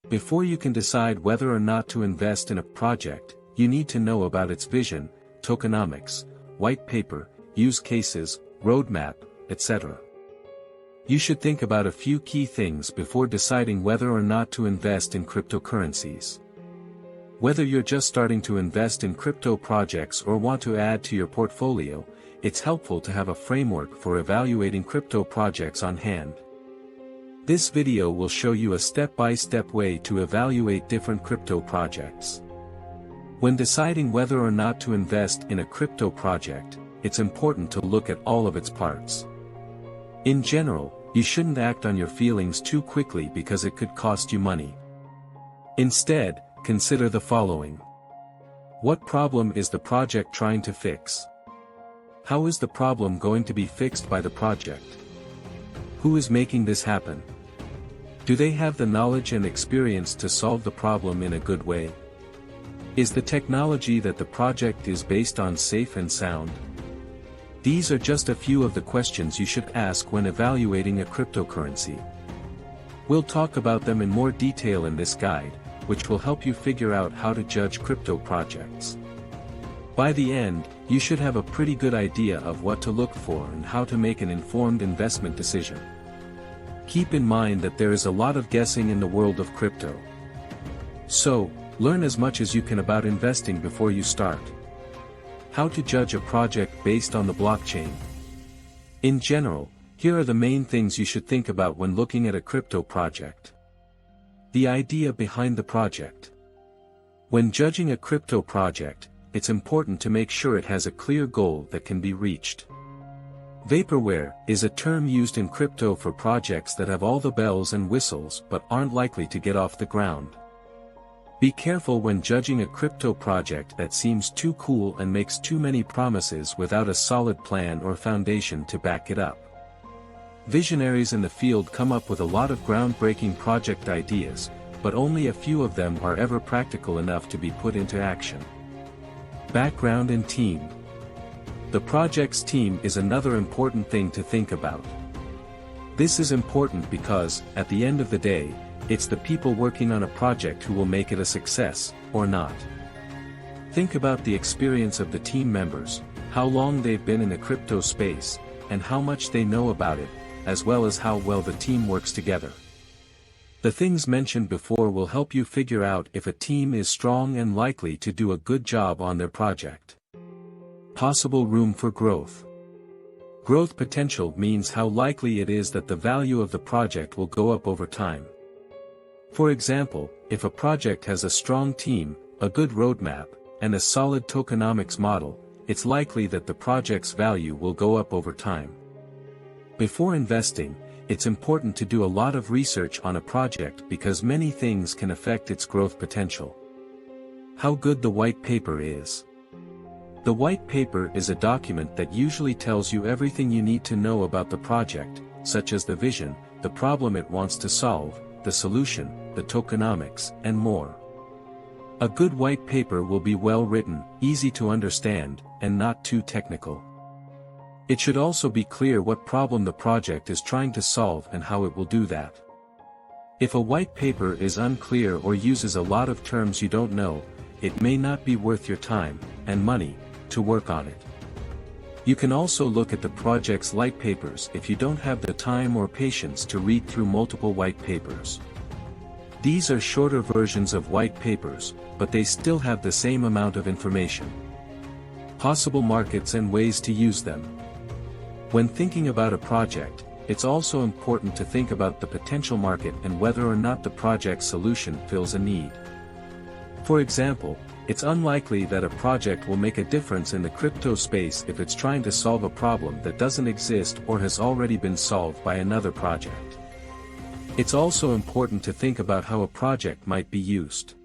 Before you can decide whether or not to invest in a project, you need to know about its vision, tokenomics, white paper, use cases, roadmap, etc. You should think about a few key things before deciding whether or not to invest in cryptocurrencies. Whether you're just starting to invest in crypto projects or want to add to your portfolio, it's helpful to have a framework for evaluating crypto projects on hand. This video will show you a step-by-step way to evaluate different crypto projects. When deciding whether or not to invest in a crypto project, it's important to look at all of its parts. In general, you shouldn't act on your feelings too quickly because it could cost you money. Instead, consider the following. What problem is the project trying to fix? How is the problem going to be fixed by the project? Who is making this happen? Do they have the knowledge and experience to solve the problem in a good way? Is the technology that the project is based on safe and sound? These are just a few of the questions you should ask when evaluating a cryptocurrency. We'll talk about them in more detail in this guide, which will help you figure out how to judge crypto projects. By the end, you should have a pretty good idea of what to look for and how to make an informed investment decision. Keep in mind that there is a lot of guessing in the world of crypto. So, learn as much as you can about investing before you start. How to judge a project based on the blockchain. In general, here are the main things you should think about when looking at a crypto project. The idea behind the project. When judging a crypto project, it's important to make sure it has a clear goal that can be reached. Vaporware is a term used in crypto for projects that have all the bells and whistles but aren't likely to get off the ground. Be careful when judging a crypto project that seems too cool and makes too many promises without a solid plan or foundation to back it up. Visionaries in the field come up with a lot of groundbreaking project ideas, but only a few of them are ever practical enough to be put into action. Background and team. The project's team is another important thing to think about. This is important because, at the end of the day, it's the people working on a project who will make it a success, or not. Think about the experience of the team members, how long they've been in the crypto space, and how much they know about it, as well as how well the team works together. The things mentioned before will help you figure out if a team is strong and likely to do a good job on their project. Possible room for growth. Growth potential means how likely it is that the value of the project will go up over time. For example, if a project has a strong team, a good roadmap, and a solid tokenomics model, it's likely that the project's value will go up over time. Before investing, it's important to do a lot of research on a project because many things can affect its growth potential. How good the white paper is. The white paper is a document that usually tells you everything you need to know about the project, such as the vision, the problem it wants to solve, the solution, the tokenomics, and more. A good white paper will be well written, easy to understand, and not too technical. It should also be clear what problem the project is trying to solve and how it will do that. If a white paper is unclear or uses a lot of terms you don't know, it may not be worth your time, and money, to work on it. You can also look at the project's light papers if you don't have the time or patience to read through multiple white papers. These are shorter versions of white papers, but they still have the same amount of information. Possible markets and ways to use them. When thinking about a project, it's also important to think about the potential market and whether or not the project's solution fills a need. For example, it's unlikely that a project will make a difference in the crypto space if it's trying to solve a problem that doesn't exist or has already been solved by another project. It's also important to think about how a project might be used.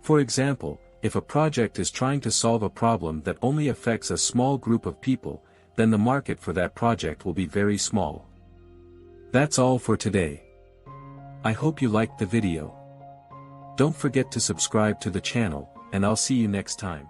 For example, if a project is trying to solve a problem that only affects a small group of people, then the market for that project will be very small. That's all for today. I hope you liked the video. Don't forget to subscribe to the channel, and I'll see you next time.